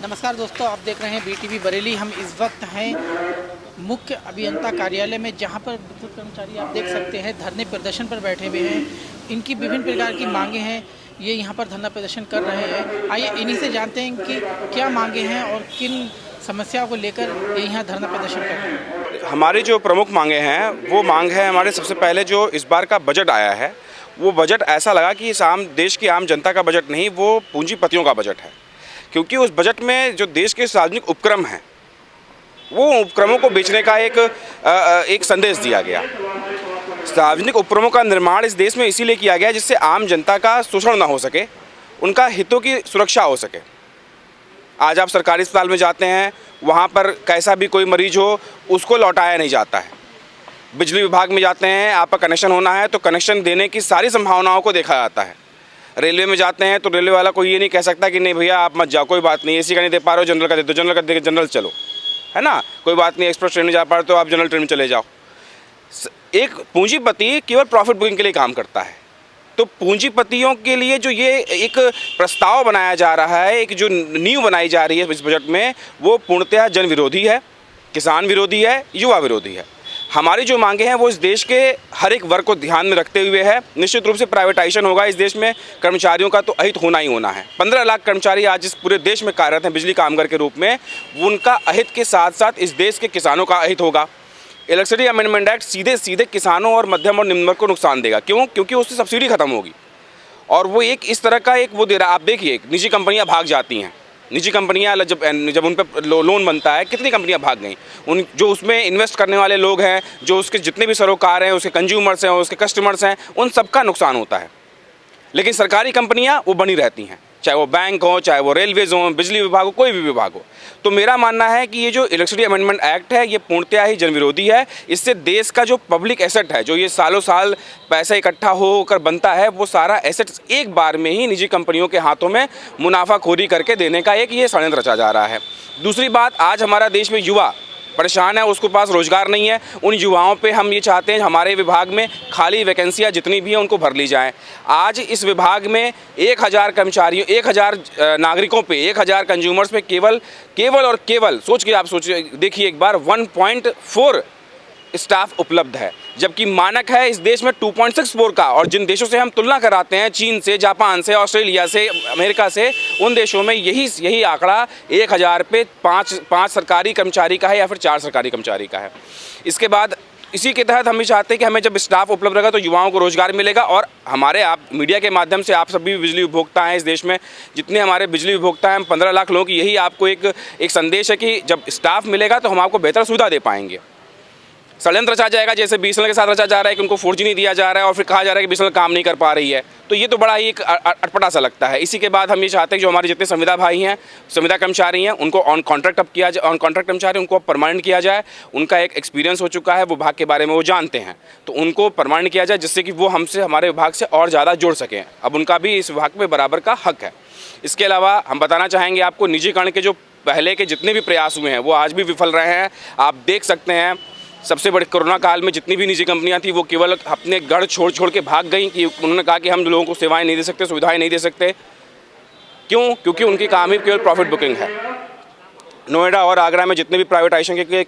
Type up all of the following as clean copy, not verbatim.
नमस्कार दोस्तों, आप देख रहे हैं BTV बरेली। हम इस वक्त हैं मुख्य अभियंता कार्यालय में, जहां पर विद्युत कर्मचारी आप देख सकते हैं धरने प्रदर्शन पर बैठे हुए हैं। इनकी विभिन्न प्रकार की मांगे हैं, ये यहां पर धरना प्रदर्शन कर रहे हैं। आइए इन्हीं से जानते हैं कि क्या मांगे हैं और किन समस्याओं को लेकर ये यहाँ धरना प्रदर्शन कर रहे हैं। हमारी जो प्रमुख मांगे हैं वो मांग है हमारे सबसे पहले जो इस बार का बजट आया है वो बजट ऐसा लगा कि इस देश की आम जनता का बजट नहीं, वो पूंजीपतियों का बजट है। क्योंकि उस बजट में जो देश के सार्वजनिक उपक्रम हैं वो उपक्रमों को बेचने का एक संदेश दिया गया। सार्वजनिक उपक्रमों का निर्माण इस देश में इसीलिए किया गया जिससे आम जनता का शोषण ना हो सके, उनका हितों की सुरक्षा हो सके। आज आप सरकारी अस्पताल में जाते हैं, वहाँ पर कैसा भी कोई मरीज हो उसको लौटाया नहीं जाता है। बिजली विभाग में जाते हैं, आपका कनेक्शन होना है तो कनेक्शन देने की सारी संभावनाओं को देखा जाता है। रेलवे में जाते हैं तो रेलवे वाला कोई ये नहीं कह सकता कि नहीं भैया आप मत जाओ, कोई बात नहीं, एसी का नहीं दे पा रहे हो जनरल का दे दो, जनरल का दे जनरल चलो, है ना, कोई बात नहीं, एक्सप्रेस ट्रेन में जा पा रहे हो तो आप जनरल ट्रेन में चले जाओ। एक पूंजीपति केवल प्रॉफिट बुकिंग के लिए काम करता है। तो पूंजीपतियों के लिए जो ये एक प्रस्ताव बनाया जा रहा है, एक जो नींव बनाई जा रही है इस बजट में, वो पूर्णतः जन विरोधी है, किसान विरोधी है, युवा विरोधी है। हमारी जो मांगे हैं वो इस देश के हर एक वर्ग को ध्यान में रखते हुए है। निश्चित रूप से प्राइवेटाइजेशन होगा इस देश में, कर्मचारियों का तो अहित होना ही होना है। 15 लाख कर्मचारी आज इस पूरे देश में कार्यरत हैं बिजली कामगार के रूप में, उनका अहित के साथ साथ इस देश के किसानों का अहित होगा। इलेक्ट्रिसिटी अमेंडमेंट एक्ट सीधे सीधे किसानों और मध्यम और निम्न वर्ग को नुकसान देगा। क्यों? क्योंकि उससे सब्सिडी खत्म होगी और वो एक इस तरह का एक वो दे रहा। आप देखिए निजी कंपनियां भाग जाती हैं, निजी कंपनियां जब उन पर लोन बनता है, कितनी कंपनियां भाग गई। उन जो उसमें इन्वेस्ट करने वाले लोग हैं, जो उसके जितने भी सरोकार हैं, उसके कंज्यूमर्स हैं, उसके कस्टमर्स हैं, उन सबका नुकसान होता है। लेकिन सरकारी कंपनियां वो बनी रहती हैं, चाहे वो बैंक हो, चाहे वो रेलवेज हो, बिजली विभाग हो, कोई भी विभाग हो। तो मेरा मानना है कि ये जो इलेक्ट्रिसिटी अमेंडमेंट एक्ट है ये पूर्णतः ही जनविरोधी है। इससे देश का जो पब्लिक एसेट है, जो ये सालों साल पैसा इकट्ठा होकर बनता है, वो सारा एसेट एक बार में ही निजी कंपनियों के हाथों में मुनाफाखोरी करके देने का एक ये षड्यंत्र रचा जा रहा है। दूसरी बात, आज हमारा देश में युवा परेशान है, उसके पास रोजगार नहीं है। उन युवाओं पे हम ये चाहते हैं हमारे विभाग में खाली वैकेंसियां जितनी भी हैं उनको भर ली जाएं। आज इस विभाग में 1000 कर्मचारियों, 1000 नागरिकों पे, 1000 कंज्यूमर्स पे केवल और केवल आप सोचिए देखिए एक बार 1.4 स्टाफ उपलब्ध है, जबकि मानक है इस देश में 2.64 का। और जिन देशों से हम तुलना कराते हैं, चीन से, जापान से, ऑस्ट्रेलिया से, अमेरिका से, उन देशों में यही आंकड़ा 1000 पे 5 सरकारी कर्मचारी का है या फिर 4 सरकारी कर्मचारी का है। इसके बाद इसी के तहत हम भी चाहते हैं कि हमें जब स्टाफ उपलब्ध रहेगा तो युवाओं को रोजगार मिलेगा। और हमारे आप मीडिया के माध्यम से आप सभी बिजली उपभोक्ता हैं इस देश में, जितने हमारे बिजली उपभोक्ता हैं, हम 15 लाख लोगों की यही आपको एक संदेश है कि जब स्टाफ मिलेगा तो हम आपको बेहतर सुविधा दे पाएंगे। षड्यंत्र रचा जाएगा, जैसे BSNL के साथ रचा जा रहा है कि उनको 4G नहीं दिया जा रहा है और फिर कहा जा रहा है कि BSNL काम नहीं कर पा रही है, तो ये तो बड़ा ही एक अटपटा सा लगता है। इसी के बाद हम ये चाहते हैं कि जो हमारे जितने संविदा भाई हैं, संविदा कर्मचारी हैं, उनको ऑन कॉन्ट्रैक्ट अब किया जाए, ऑन कॉन्ट्रैक्ट कर्मचारी उनको परमानेंट किया जाए। उनका एक एक्सपीरियंस हो चुका है, विभाग के बारे में वो जानते हैं, तो उनको परमानेंट किया जाए जिससे कि वो हमसे, हमारे विभाग से और ज़्यादा जुड़ सकें। अब उनका भी इस विभाग में बराबर का हक है। इसके अलावा हम बताना चाहेंगे आपको, निजीकरण के जो पहले के जितने भी प्रयास हुए हैं वो आज भी विफल रहे हैं। आप देख सकते हैं सबसे बड़े कोरोना काल में जितनी भी निजी कंपनियां थी वो केवल अपने गढ़ छोड़ के भाग गई कि उन्होंने कहा कि हम लोगों को सेवाएं नहीं दे सकते, सुविधाएं नहीं दे सकते। क्यों? क्योंकि उनकी काम ही केवल प्रॉफिट बुकिंग है। नोएडा और आगरा में जितने भी प्राइवेटाइजेशन के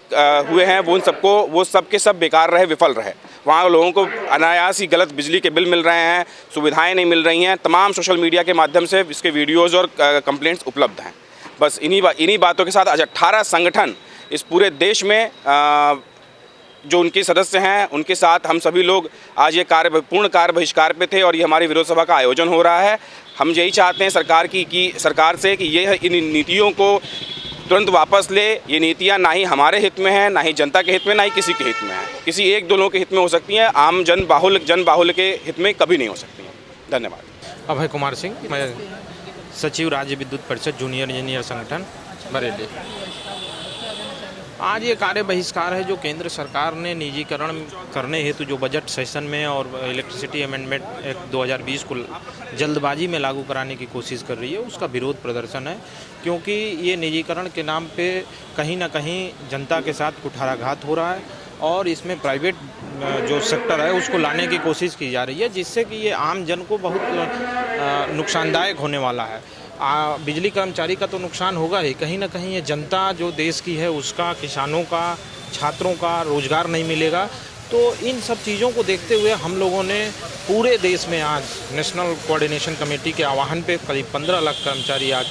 हुए हैं वो सब के सब बेकार रहे, विफल रहे। वहाँ लोगों को अनायास ही गलत बिजली के बिल मिल रहे हैं, सुविधाएँ नहीं मिल रही हैं। तमाम सोशल मीडिया के माध्यम से इसके वीडियोज़ और कंप्लेंट्स उपलब्ध हैं। बस इन्हीं बातों के साथ आज 18 संगठन इस पूरे देश में जो उनके सदस्य हैं उनके साथ हम सभी लोग आज ये पूर्ण कार्य बहिष्कार पे थे और ये हमारी विरोध सभा का आयोजन हो रहा है। हम यही चाहते हैं सरकार से कि ये इन नीतियों को तुरंत वापस ले। ये नीतियां ना ही हमारे हित में हैं, ना ही जनता के हित में, ना ही किसी के हित में है। किसी एक दो लोगों के हित में हो सकती हैं, आम जन बाहुल्य के हित में कभी नहीं हो सकती हैं। धन्यवाद। अभय कुमार सिंह, मैं सचिव राज्य विद्युत परिषद जूनियर इंजीनियर संगठन बरेली। आज ये कार्य बहिष्कार है जो केंद्र सरकार ने निजीकरण करने हेतु जो बजट सेशन में और इलेक्ट्रिसिटी अमेंडमेंट एक्ट 2020 को जल्दबाजी में लागू कराने की कोशिश कर रही है, उसका विरोध प्रदर्शन है। क्योंकि ये निजीकरण के नाम पे कहीं ना कहीं जनता के साथ कुठाराघात हो रहा है और इसमें प्राइवेट जो सेक्टर है उसको लाने की कोशिश की जा रही है, जिससे कि ये आम जन को बहुत नुकसानदायक होने वाला है। बिजली कर्मचारी का तो नुकसान होगा ही, कहीं ना कहीं ये जनता जो देश की है उसका, किसानों का, छात्रों का रोजगार नहीं मिलेगा। तो इन सब चीज़ों को देखते हुए हम लोगों ने पूरे देश में आज नेशनल कोऑर्डिनेशन कमेटी के आह्वान पे करीब 15 लाख कर्मचारी आज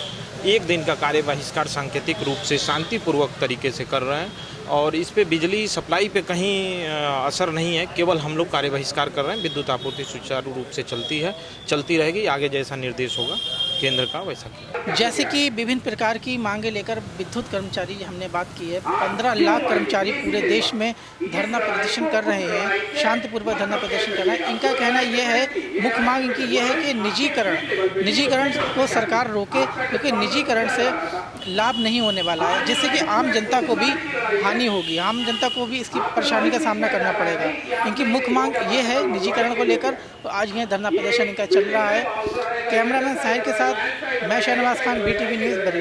एक दिन का कार्य बहिष्कार सांकेतिक रूप से शांतिपूर्वक तरीके से कर रहे हैं और इस पे बिजली सप्लाई पे कहीं असर नहीं है, केवल हम लोग कार्य बहिष्कार कर रहे हैं। विद्युत आपूर्ति सुचारू रूप से चलती रहेगी, आगे जैसा निर्देश होगा केंद्र का वैसा किया। जैसे कि विभिन्न प्रकार की मांगे लेकर विद्युत कर्मचारी हमने बात की है, 15 लाख कर्मचारी पूरे देश में धरना प्रदर्शन कर रहे हैं, शांतिपूर्वक धरना प्रदर्शन कर रहे हैं। इनका कहना यह है, मुख्य मांग इनकी यह है कि निजीकरण को सरकार रोके, क्योंकि निजीकरण से लाभ नहीं होने वाला है, जिससे कि आम जनता को भी हानि होगी, आम जनता को भी इसकी परेशानी का सामना करना पड़ेगा। इनकी मुख्य मांग ये है निजीकरण को लेकर, तो आज यह धरना प्रदर्शन इनका चल रहा है। कैमरामैन साहिर के साथ मैं शहनवाज खान, BTV न्यूज़ बरेली।